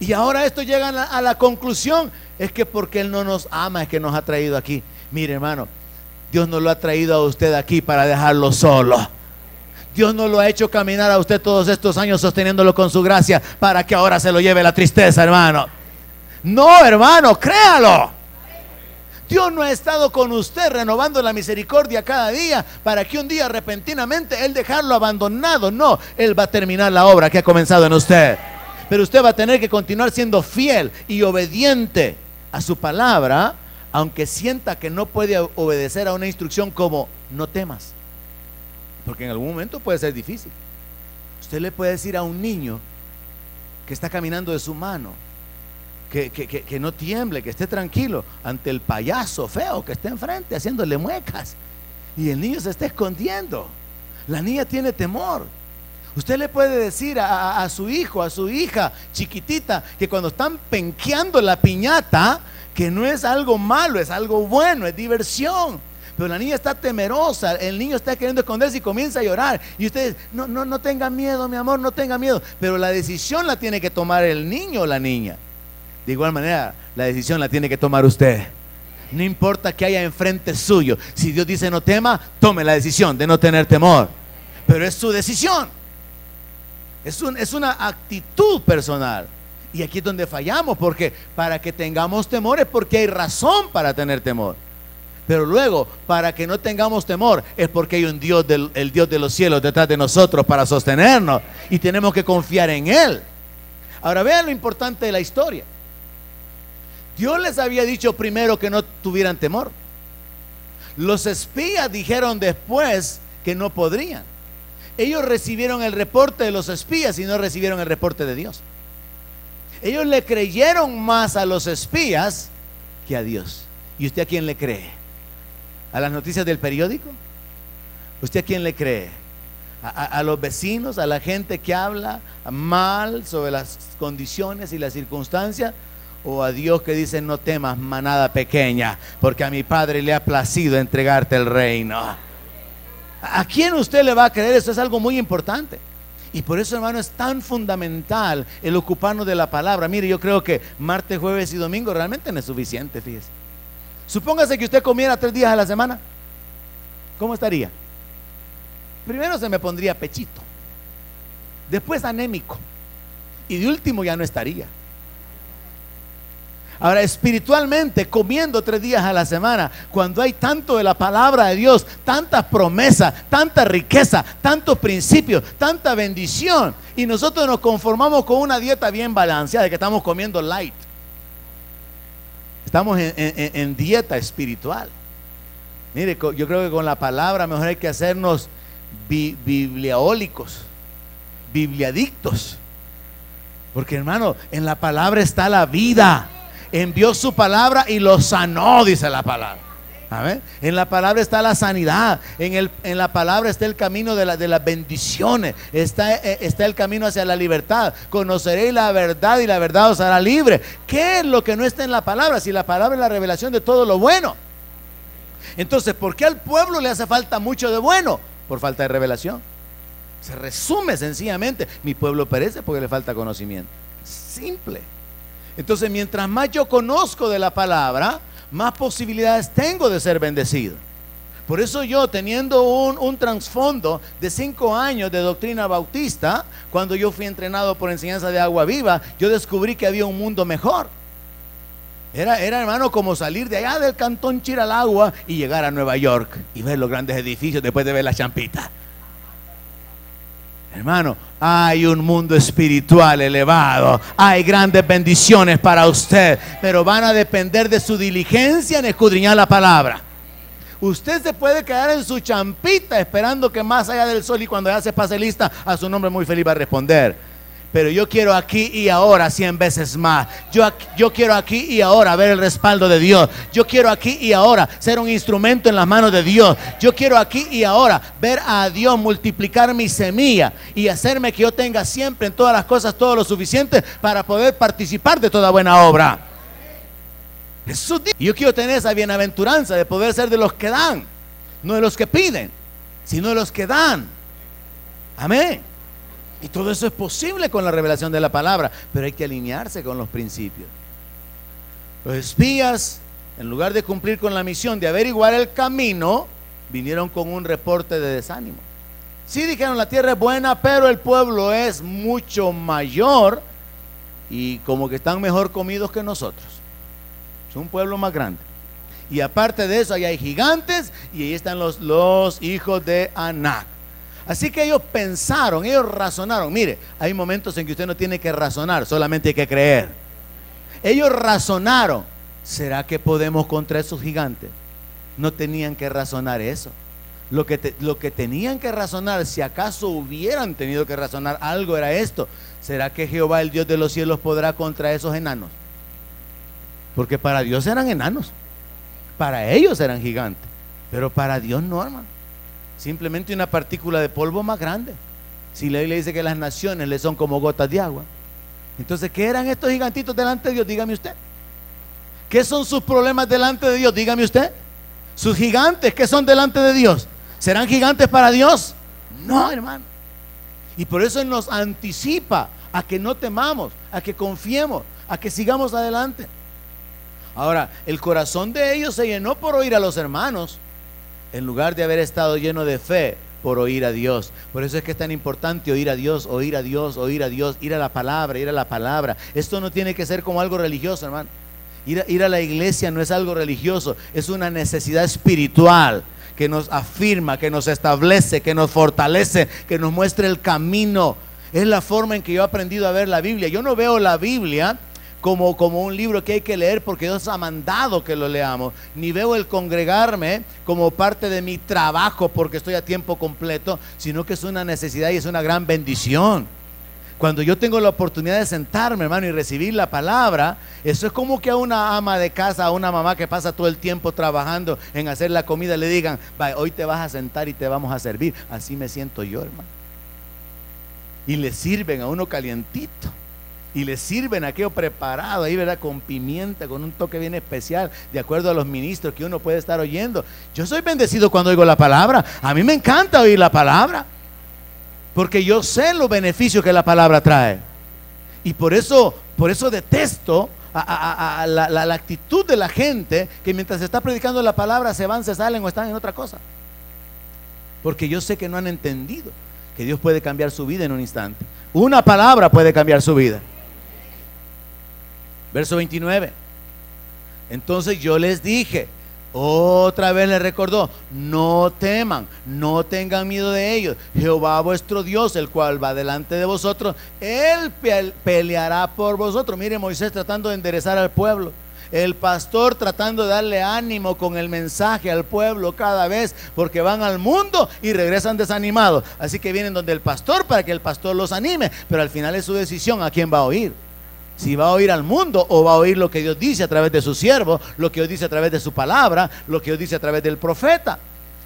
Y ahora esto llega a la conclusión, es que porque Él no nos ama es que nos ha traído aquí. Mire, hermano, Dios no lo ha traído a usted aquí para dejarlo solo. Dios no lo ha hecho caminar a usted todos estos años sosteniéndolo con su gracia para que ahora se lo lleve la tristeza, hermano. No, hermano, créalo. Dios no ha estado con usted renovando la misericordia cada día para que un día repentinamente Él dejarlo abandonado. No, Él va a terminar la obra que ha comenzado en usted. Pero usted va a tener que continuar siendo fiel y obediente a su palabra, aunque sienta que no puede obedecer a una instrucción como no temas. Porque en algún momento puede ser difícil. Usted le puede decir a un niño que está caminando de su mano que no tiemble, que esté tranquilo ante el payaso feo que está enfrente haciéndole muecas, y el niño se está escondiendo. La niña tiene temor. Usted le puede decir a su hijo, a su hija chiquitita, que cuando están penqueando la piñata, que no es algo malo, es algo bueno, es diversión. Pero la niña está temerosa, el niño está queriendo esconderse y comienza a llorar. Y usted, no tenga miedo, mi amor, no tenga miedo. Pero la decisión la tiene que tomar el niño o la niña. De igual manera, la decisión la tiene que tomar usted. No importa que haya enfrente suyo. Si Dios dice no tema, tome la decisión de no tener temor. Pero es su decisión. Es una actitud personal. Y aquí es donde fallamos, porque para que tengamos temor es porque hay razón para tener temor. Pero luego, para que no tengamos temor, es porque hay un Dios, el Dios de los cielos detrás de nosotros para sostenernos. Y tenemos que confiar en Él. Ahora vean lo importante de la historia. Dios les había dicho primero que no tuvieran temor. Los espías dijeron después que no podrían. Ellos recibieron el reporte de los espías y no recibieron el reporte de Dios. Ellos le creyeron más a los espías que a Dios. ¿Y usted a quién le cree? ¿A las noticias del periódico? ¿Usted a quién le cree? ¿A los vecinos? ¿A la gente que habla mal sobre las condiciones y las circunstancias? ¿O a Dios que dice no temas, manada pequeña, porque a mi Padre le ha placido entregarte el reino? ¿A quién usted le va a creer? Eso es algo muy importante. Y por eso, hermano, es tan fundamental el ocuparnos de la palabra. Mire, yo creo que martes, jueves y domingo realmente no es suficiente, fíjese. Supóngase que usted comiera 3 días a la semana. ¿Cómo estaría? Primero se me pondría pechito, después anémico, y de último ya no estaría. Ahora, espiritualmente, comiendo 3 días a la semana, cuando hay tanto de la palabra de Dios, tantas promesas, tanta riqueza, tantos principios, tanta bendición, y nosotros nos conformamos con una dieta bien balanceada, de que estamos comiendo light. Estamos en dieta espiritual. Mire, yo creo que con la palabra mejor hay que hacernos bibliaólicos, bibliadictos. Porque, hermano, en la palabra está la vida. Envió su palabra y lo sanó, dice la palabra. ¿Amén? En la palabra está la sanidad. En la palabra está el camino de las bendiciones. Está el camino hacia la libertad. Conoceréis la verdad y la verdad os hará libre. ¿Qué es lo que no está en la palabra? Si la palabra es la revelación de todo lo bueno. Entonces, ¿por qué al pueblo le hace falta mucho de bueno? Por falta de revelación. Se resume sencillamente: mi pueblo perece porque le falta conocimiento. Simple. Entonces, mientras más yo conozco de la palabra, más posibilidades tengo de ser bendecido. Por eso yo, teniendo un trasfondo de 5 años de doctrina bautista, cuando yo fui entrenado por enseñanza de agua viva, yo descubrí que había un mundo mejor. Era, hermano, como salir de allá del cantón Chiralagua y llegar a Nueva York y ver los grandes edificios después de ver la champita. Hermano, hay un mundo espiritual elevado, hay grandes bendiciones para usted, pero van a depender de su diligencia en escudriñar la palabra. Usted se puede quedar en su champita esperando que más allá del sol, y cuando ya se pase lista, a su nombre muy feliz va a responder. pero yo quiero aquí y ahora 100 veces más. Yo quiero aquí y ahora ver el respaldo de Dios. Yo quiero aquí y ahora ser un instrumento en las manos de Dios. Yo quiero aquí y ahora ver a Dios multiplicar mi semilla y hacerme que yo tenga siempre en todas las cosas todo lo suficiente para poder participar de toda buena obra. Jesús dijo, yo quiero tener esa bienaventuranza de poder ser de los que dan, no de los que piden, sino de los que dan. Amén. Y todo eso es posible con la revelación de la palabra, pero hay que alinearse con los principios. Los espías, en lugar de cumplir con la misión de averiguar el camino, vinieron con un reporte de desánimo. Sí dijeron, la tierra es buena, pero el pueblo es mucho mayor y como que están mejor comidos que nosotros. Es un pueblo más grande. Y aparte de eso, ahí hay gigantes y ahí están los hijos de Anac. Así que ellos pensaron, ellos razonaron. Mire, hay momentos en que usted no tiene que razonar, solamente hay que creer. Ellos razonaron, ¿será que podemos contra esos gigantes? No tenían que razonar eso. Lo que tenían que razonar, si acaso hubieran tenido que razonar algo, era esto: ¿será que Jehová, el Dios de los cielos, podrá contra esos enanos? Porque para Dios eran enanos, para ellos eran gigantes, pero para Dios no, hermano. Simplemente una partícula de polvo más grande. Si la Biblia dice que las naciones le son como gotas de agua, entonces ¿qué eran estos gigantitos delante de Dios? Dígame usted. ¿Qué son sus problemas delante de Dios? Dígame usted. Sus gigantes, ¿qué son delante de Dios? ¿Serán gigantes para Dios? No, hermano. Y por eso Él nos anticipa a que no temamos, a que confiemos, a que sigamos adelante. Ahora, el corazón de ellos se llenó por oír a los hermanos, en lugar de haber estado lleno de fe por oír a Dios. Por eso es que es tan importante oír a Dios, oír a Dios, oír a Dios, ir a la palabra, ir a la palabra. Esto no tiene que ser como algo religioso, hermano. Ir a la iglesia no es algo religioso, es una necesidad espiritual que nos afirma, que nos establece, que nos fortalece, que nos muestra el camino. Es la forma en que yo he aprendido a ver la Biblia. Yo no veo la Biblia como un libro que hay que leer porque Dios ha mandado que lo leamos, ni veo el congregarme como parte de mi trabajo porque estoy a tiempo completo, sino que es una necesidad y es una gran bendición. Cuando yo tengo la oportunidad de sentarme, hermano, y recibir la palabra, eso es como que a una ama de casa, a una mamá que pasa todo el tiempo trabajando en hacer la comida, le digan, vaya, hoy te vas a sentar y te vamos a servir. Así me siento yo, hermano. Y le sirven a uno calientito. Y le sirven aquello preparado ahí, ¿verdad? Con pimienta, con un toque bien especial, de acuerdo a los ministros que uno puede estar oyendo. Yo soy bendecido cuando oigo la palabra. A mí me encanta oír la palabra, porque yo sé los beneficios que la palabra trae. Y por eso detesto la actitud de la gente que mientras se está predicando la palabra se van, se salen o están en otra cosa. Porque yo sé que no han entendido que Dios puede cambiar su vida en un instante. Una palabra puede cambiar su vida. Verso 29. Entonces yo les dije, otra vez les recordó, no teman, no tengan miedo de ellos. Jehová vuestro Dios, el cual va delante de vosotros, Él peleará por vosotros. Mire, Moisés tratando de enderezar al pueblo, el pastor tratando de darle ánimo con el mensaje al pueblo cada vez, porque van al mundo y regresan desanimados. Así que vienen donde el pastor para que el pastor los anime, pero al final es su decisión a quién va a oír. Si va a oír al mundo o va a oír lo que Dios dice a través de su siervo, lo que Dios dice a través de su palabra, lo que Dios dice a través del profeta.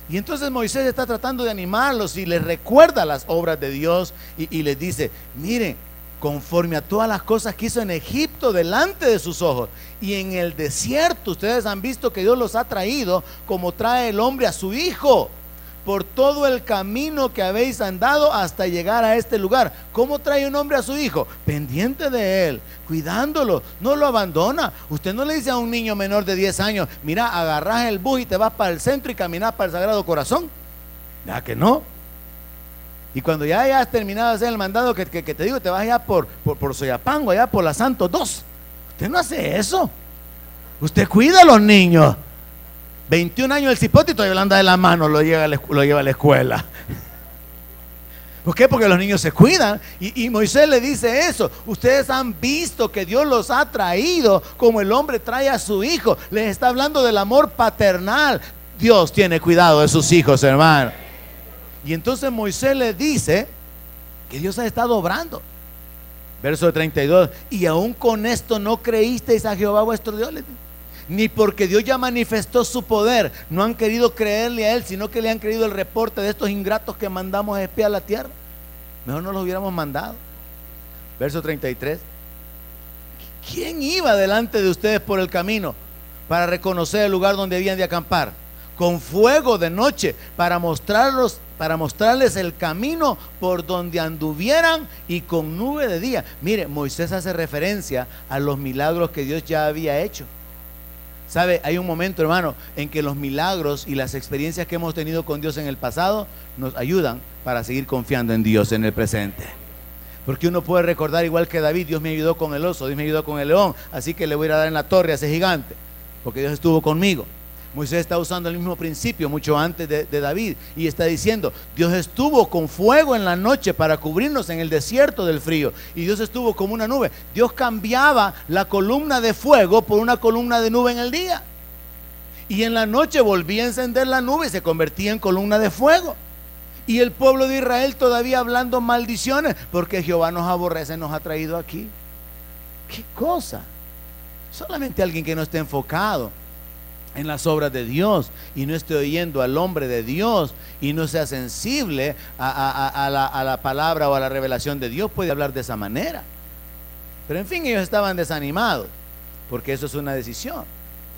Y entonces Moisés está tratando de animarlos y les recuerda las obras de Dios y les dice, miren, conforme a todas las cosas que hizo en Egipto delante de sus ojos y en el desierto, ustedes han visto que Dios los ha traído como trae el hombre a su hijo, por todo el camino que habéis andado hasta llegar a este lugar. ¿Cómo trae un hombre a su hijo? Pendiente de él, cuidándolo, no lo abandona. Usted no le dice a un niño menor de 10 años, mira, agarrás el bus y te vas para el centro y caminas para el Sagrado Corazón. ¿Ya que no? Y cuando ya hayas terminado de hacer el mandado que te digo, te vas allá por Soyapango, allá por la Santos 2. Usted no hace eso. Usted cuida a los niños. 21 años el cipote y todavía anda de la mano, lo lleva a la escuela. ¿Por qué? Porque los niños se cuidan. Y Moisés le dice eso. Ustedes han visto que Dios los ha traído como el hombre trae a su hijo. Les está hablando del amor paternal. Dios tiene cuidado de sus hijos, hermano. Y entonces Moisés le dice que Dios ha estado obrando. Verso 32, y aún con esto no creísteis a Jehová vuestro Dios, ni porque Dios ya manifestó su poder, no han querido creerle a Él, sino que le han creído el reporte de estos ingratos que mandamos a espiar la tierra. Mejor no los hubiéramos mandado. Verso 33, ¿quién iba delante de ustedes por el camino para reconocer el lugar donde habían de acampar? Con fuego de noche para mostrarles el camino por donde anduvieran, y con nube de día. Mire, Moisés hace referencia a los milagros que Dios ya había hecho. ¿Sabe? Hay un momento, hermano, en que los milagros y las experiencias que hemos tenido con Dios en el pasado nos ayudan para seguir confiando en Dios en el presente. Porque uno puede recordar, igual que David: Dios me ayudó con el oso, Dios me ayudó con el león, así que le voy a ir a dar en la torre a ese gigante, porque Dios estuvo conmigo. Moisés está usando el mismo principio mucho antes de David, y está diciendo: Dios estuvo con fuego en la noche para cubrirnos en el desierto del frío, y Dios estuvo como una nube. Dios cambiaba la columna de fuego por una columna de nube en el día, y en la noche volvía a encender la nube y se convertía en columna de fuego. Y el pueblo de Israel todavía hablando maldiciones, porque Jehová nos aborrece, nos ha traído aquí. ¿Qué cosa? Solamente alguien que no esté enfocado en las obras de Dios y no esté oyendo al hombre de Dios y no sea sensible a la palabra o a la revelación de Dios puede hablar de esa manera. Pero en fin, ellos estaban desanimados, porque eso es una decisión.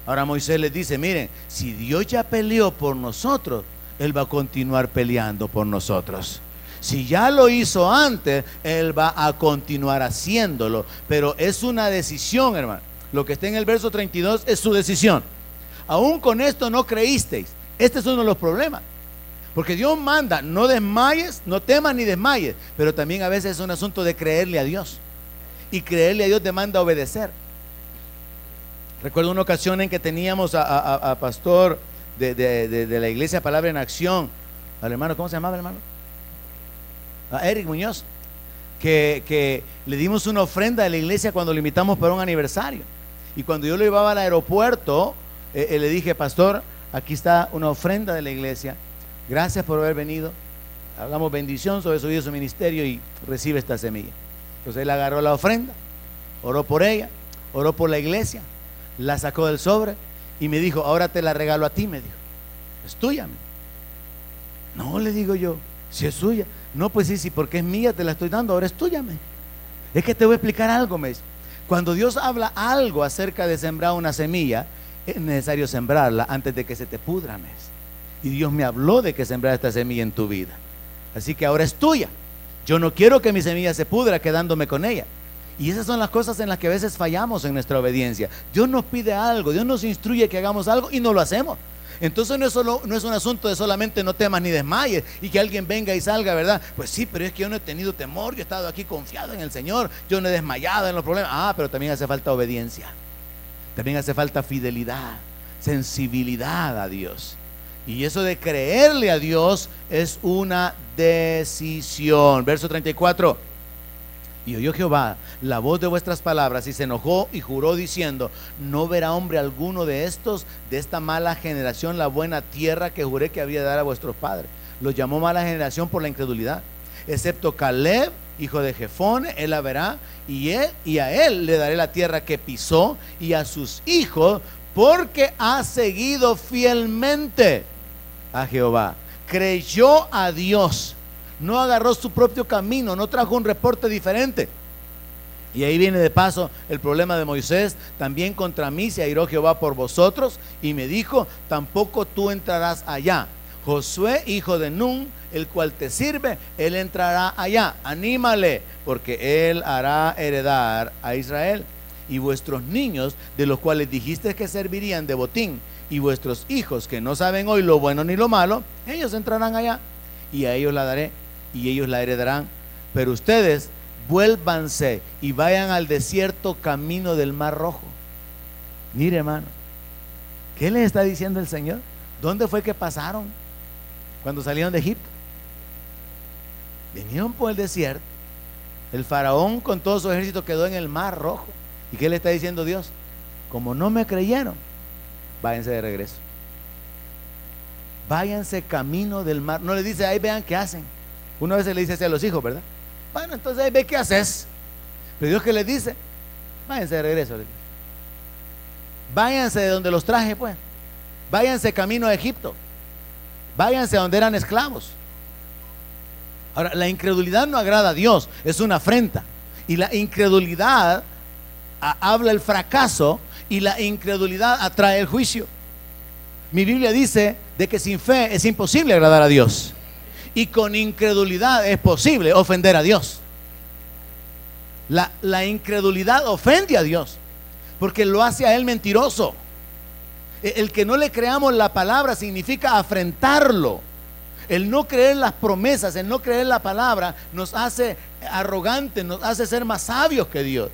Ahora Moisés les dice: miren, si Dios ya peleó por nosotros, Él va a continuar peleando por nosotros. Si ya lo hizo antes, Él va a continuar haciéndolo. Pero es una decisión, hermano. Lo que está en el verso 32 es su decisión. Aún con esto no creísteis. Este es uno de los problemas, porque Dios manda: no desmayes, no temas ni desmayes. Pero también a veces es un asunto de creerle a Dios, y creerle a Dios demanda obedecer. Recuerdo una ocasión en que teníamos a pastor de la iglesia Palabra en Acción, al hermano, ¿cómo se llamaba el hermano? A Eric Muñoz, que le dimos una ofrenda a la iglesia cuando lo invitamos para un aniversario. Y cuando yo lo llevaba al aeropuerto, le dije: pastor, aquí está una ofrenda de la iglesia, gracias por haber venido, hagamos bendición sobre su vida y su ministerio, y recibe esta semilla. Entonces él agarró la ofrenda, oró por ella, oró por la iglesia, la sacó del sobre y me dijo: ahora te la regalo a ti. Me dijo: es tuya. No, le digo yo, si es suya. No, pues sí, porque es mía, te la estoy dando, ahora es tuya. Es que te voy a explicar algo. Me dice: cuando Dios habla algo acerca de sembrar una semilla, es necesario sembrarla antes de que se te pudra. Y Dios me habló de que sembrar esta semilla en tu vida, así que ahora es tuya. Yo no quiero que mi semilla se pudra quedándome con ella. Y esas son las cosas en las que a veces fallamos en nuestra obediencia. Dios nos pide algo, Dios nos instruye que hagamos algo y no lo hacemos. Entonces no es un asunto de solamente no temas ni desmayes y que alguien venga y salga, ¿verdad? Pues sí, pero es que yo no he tenido temor, yo he estado aquí confiado en el Señor, yo no he desmayado en los problemas. Pero también hace falta obediencia, también hace falta fidelidad, sensibilidad a Dios. Y eso de creerle a Dios es una decisión. Verso 34: y oyó Jehová la voz de vuestras palabras, y se enojó y juró diciendo: no verá hombre alguno de esta mala generación la buena tierra que juré que había de dar a vuestros padres. Los llamó mala generación por la incredulidad, excepto Caleb, hijo de Jefone, él la verá, y a él le daré la tierra que pisó, y a sus hijos, porque ha seguido fielmente a Jehová. Creyó a Dios, no agarró su propio camino, no trajo un reporte diferente. Y ahí viene de paso el problema de Moisés: también contra mí se airó Jehová por vosotros, y me dijo: tampoco tú entrarás allá. Josué, hijo de Nun, el cual te sirve, él entrará allá. Anímale, porque él hará heredar a Israel. Y vuestros niños, de los cuales dijiste que servirían de botín, y vuestros hijos, que no saben hoy lo bueno ni lo malo, ellos entrarán allá, y a ellos la daré, y ellos la heredarán. Pero ustedes vuélvanse y vayan al desierto camino del Mar Rojo. Mire, hermano, ¿qué les está diciendo el Señor? ¿Dónde fue que pasaron cuando salieron de Egipto? Vinieron por el desierto. El faraón con todo su ejército quedó en el Mar Rojo. ¿Y qué le está diciendo Dios? Como no me creyeron, váyanse de regreso, váyanse camino del mar. No le dice: ahí vean qué hacen. Una vez le dice así a los hijos, ¿verdad? Bueno, entonces ahí ve qué haces. Pero Dios, ¿qué les dice? Váyanse de regreso, les dice. Váyanse de donde los traje, pues. Váyanse camino a Egipto. Váyanse a donde eran esclavos. Ahora, la incredulidad no agrada a Dios, es una afrenta. Y la incredulidad habla el fracaso, y la incredulidad atrae el juicio. Mi Biblia dice de que sin fe es imposible agradar a Dios, y con incredulidad es posible ofender a Dios. La incredulidad ofende a Dios, porque lo hace a Él mentiroso. El que no le creamos la palabra significa afrentarlo. El no creer las promesas, el no creer la palabra, nos hace arrogantes, nos hace ser más sabios que Dios.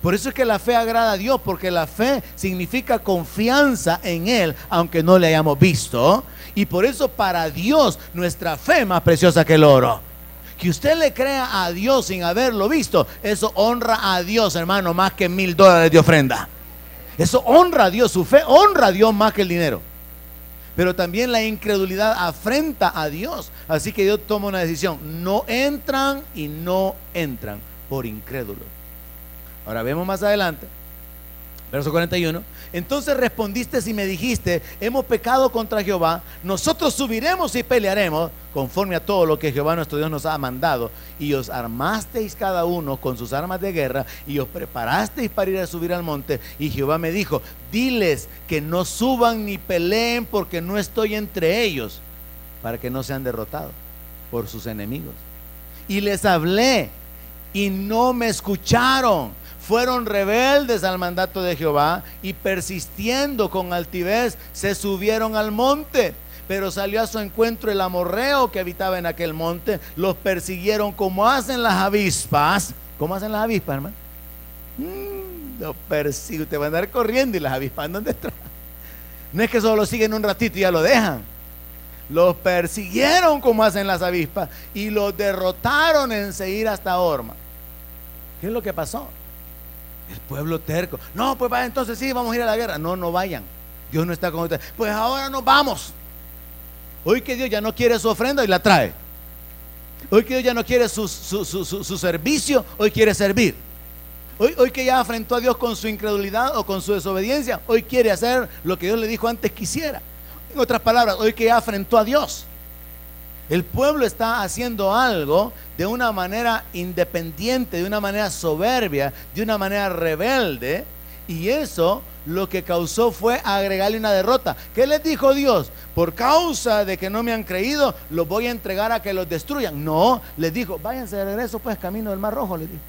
Por eso es que la fe agrada a Dios, porque la fe significa confianza en Él, aunque no le hayamos visto. Y por eso para Dios nuestra fe es más preciosa que el oro. Que usted le crea a Dios sin haberlo visto, eso honra a Dios, hermano, más que $1000 de ofrenda. Eso honra a Dios, su fe honra a Dios más que el dinero. Pero también la incredulidad afrenta a Dios. Así que Dios toma una decisión: no entran y no entran por incrédulos. Ahora vemos más adelante, verso 41. Entonces respondiste y me dijiste: hemos pecado contra Jehová, nosotros subiremos y pelearemos conforme a todo lo que Jehová nuestro Dios nos ha mandado. Y os armasteis cada uno con sus armas de guerra, y os preparasteis para ir a subir al monte. Y Jehová me dijo: diles que no suban ni peleen, porque no estoy entre ellos, para que no sean derrotados por sus enemigos. Y les hablé y no me escucharon. Fueron rebeldes al mandato de Jehová, y persistiendo con altivez se subieron al monte. Pero salió a su encuentro el amorreo que habitaba en aquel monte. Los persiguieron como hacen las avispas. ¿Cómo hacen las avispas, hermano? Los persiguen. Te van a andar corriendo, y las avispas, ¿dónde están? No es que solo lo siguen un ratito y ya lo dejan. Los persiguieron como hacen las avispas, y los derrotaron en seguir hasta Horma. ¿Qué es lo que pasó? El pueblo terco. No, pues vaya, entonces sí, vamos a ir a la guerra. No, no vayan. Dios no está con ustedes. Pues ahora nos vamos. Hoy que Dios ya no quiere su ofrenda y la trae. Hoy que Dios ya no quiere su servicio, hoy quiere servir. Hoy que ya afrentó a Dios con su incredulidad o con su desobediencia, hoy quiere hacer lo que Dios le dijo antes que hiciera. En otras palabras, hoy que ya afrentó a Dios, el pueblo está haciendo algo de una manera independiente, de una manera soberbia, de una manera rebelde, y eso lo que causó fue agregarle una derrota. ¿Qué les dijo Dios? Por causa de que no me han creído, los voy a entregar a que los destruyan. No, les dijo: váyanse de regreso, pues, camino del Mar Rojo, les dijo.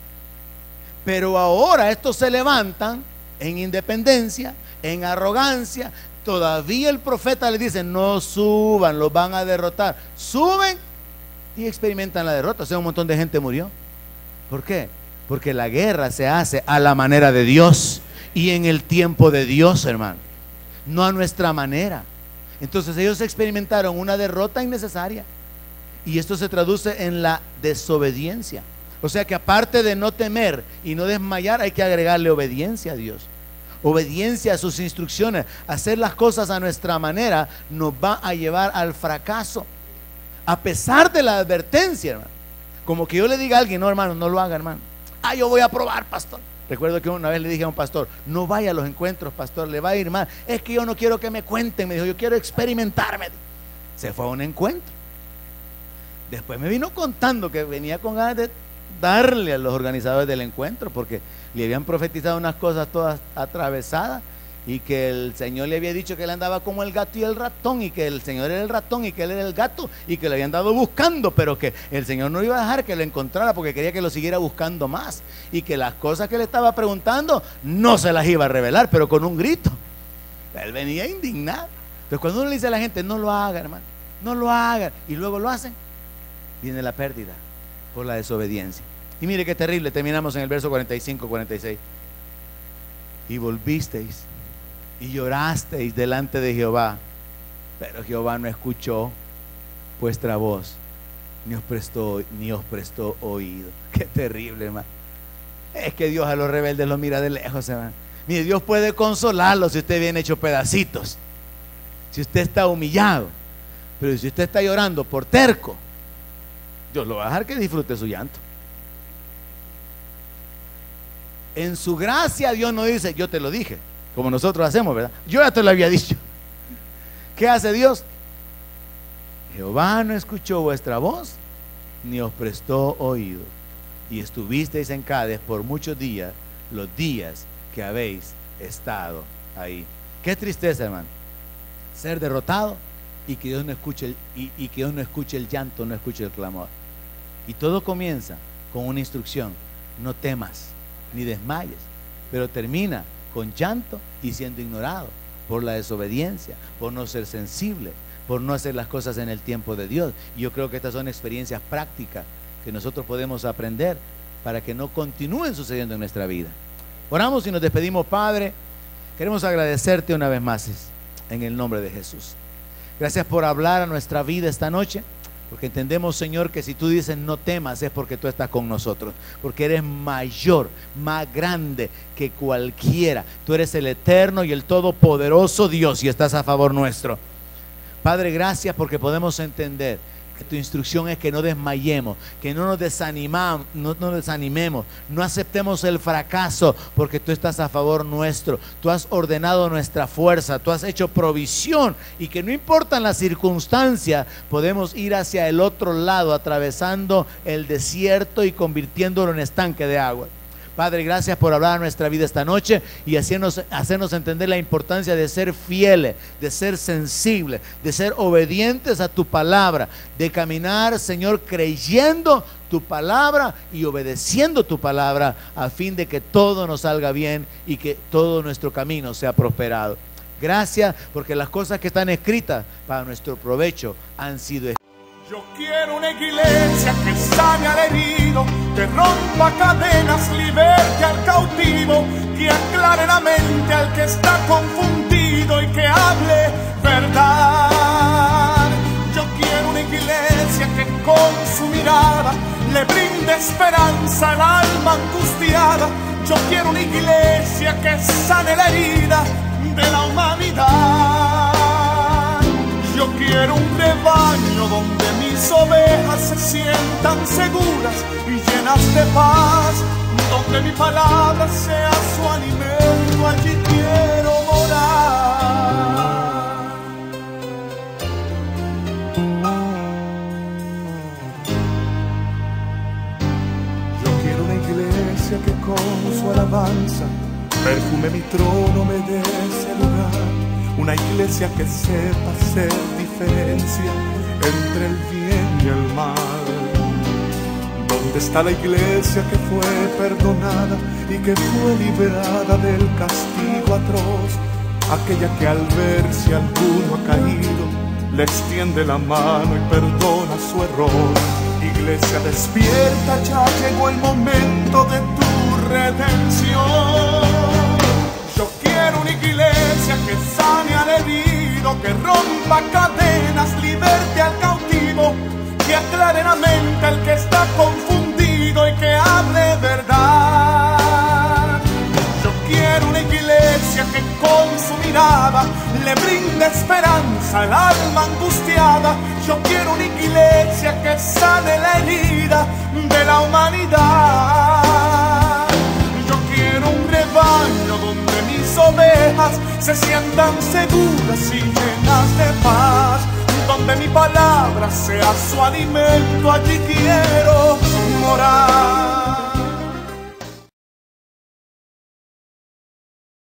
Pero ahora estos se levantan en independencia, en arrogancia. Todavía el profeta les dice: no suban, los van a derrotar. Suben y experimentan la derrota. O sea, un montón de gente murió. ¿Por qué? Porque la guerra se hace a la manera de Dios y en el tiempo de Dios, hermano, no a nuestra manera. Entonces ellos experimentaron una derrota innecesaria, y esto se traduce en la desobediencia. O sea que aparte de no temer y no desmayar, hay que agregarle obediencia a Dios, obediencia a sus instrucciones. Hacer las cosas a nuestra manera nos va a llevar al fracaso, a pesar de la advertencia, hermano. Como que yo le diga a alguien: no, hermano, no lo haga, hermano. Yo voy a probar, pastor. Recuerdo que una vez le dije a un pastor: no vaya a los encuentros, pastor, le va a ir mal. Es que yo no quiero que me cuenten, me dijo, yo quiero experimentarme. Se fue a un encuentro. Después me vino contando que venía con ganas de darle a los organizadores del encuentro, porque le habían profetizado unas cosas todas atravesadas, y que el Señor le había dicho que él andaba como el gato y el ratón, y que el Señor era el ratón y que él era el gato, y que lo habían dado buscando, pero que el Señor no iba a dejar que lo encontrara porque quería que lo siguiera buscando más, y que las cosas que le estaba preguntando no se las iba a revelar, pero con un grito. Él venía indignado. Entonces cuando uno le dice a la gente: no lo haga, hermano, no lo haga, y luego lo hacen, viene la pérdida por la desobediencia. Y mire qué terrible. Terminamos en el verso 45-46. Y volvisteis y llorasteis delante de Jehová, pero Jehová no escuchó vuestra voz, ni os prestó oído. Qué terrible, hermano. Es que Dios a los rebeldes los mira de lejos, hermano. Mire, Dios puede consolarlo si usted viene hecho pedacitos, si usted está humillado, pero si usted está llorando por terco, Dios lo va a dejar que disfrute su llanto. En su gracia Dios no dice, yo te lo dije, como nosotros hacemos, ¿verdad? Yo ya te lo había dicho. ¿Qué hace Dios? Jehová no escuchó vuestra voz, ni os prestó oído, y estuvisteis en Cades por muchos días, los días que habéis estado ahí. Qué tristeza, hermano, ser derrotado y que Dios no escuche y que Dios no escuche el llanto, no escuche el clamor. Y todo comienza con una instrucción: no temas ni desmayes, pero termina con llanto y siendo ignorado por la desobediencia, por no ser sensible, por no hacer las cosas en el tiempo de Dios. Y yo creo que estas son experiencias prácticas que nosotros podemos aprender para que no continúen sucediendo en nuestra vida. Oramos y nos despedimos. Padre, queremos agradecerte una vez más en el nombre de Jesús. Gracias por hablar a nuestra vida esta noche, porque entendemos, Señor, que si tú dices no temas es porque tú estás con nosotros, porque eres mayor, más grande que cualquiera. Tú eres el eterno y el todopoderoso Dios y estás a favor nuestro. Padre, gracias porque podemos entender que tu instrucción es que no desmayemos, que no nos desanimemos, no aceptemos el fracaso, porque tú estás a favor nuestro. Tú has ordenado nuestra fuerza, tú has hecho provisión, y que no importan las circunstancias, podemos ir hacia el otro lado, atravesando el desierto y convirtiéndolo en estanque de agua. Padre, gracias por hablar a nuestra vida esta noche y hacernos entender la importancia de ser fieles, de ser sensibles, de ser obedientes a tu palabra, de caminar, Señor, creyendo tu palabra y obedeciendo tu palabra, a fin de que todo nos salga bien y que todo nuestro camino sea prosperado. Gracias porque las cosas que están escritas para nuestro provecho han sido escritas. Yo quiero una iglesia que sane al herido, que rompa cadenas, liberte al cautivo, que aclare la mente al que está confundido y que hable verdad. Yo quiero una iglesia que con su mirada le brinde esperanza al alma angustiada. Yo quiero una iglesia que sane la herida de la humanidad. Yo quiero un rebaño donde mis ovejas se sientan seguras y llenas de paz, donde mi palabra sea su alimento, allí quiero morar. Yo quiero una iglesia que con su alabanza perfume mi trono, me dé ese lugar. Una iglesia que sepa hacer diferencia entre el bien y el mal. ¿Dónde está la iglesia que fue perdonada y que fue liberada del castigo atroz? Aquella que al ver si alguno ha caído le extiende la mano y perdona su error. Iglesia despierta, ya llegó el momento de tu redención. Yo quiero una iglesia que sane al herido, que rompa cadenas, liberte al cautivo, que aclare la mente al que está confundido y que hable verdad. Yo quiero una iglesia que con su mirada le brinde esperanza al alma angustiada. Yo quiero una iglesia que sane la herida de la humanidad. Yo quiero un rebaño donde mis ovejas se sientan seguras y llenas de paz, donde mi palabra sea su alimento, allí quiero morar.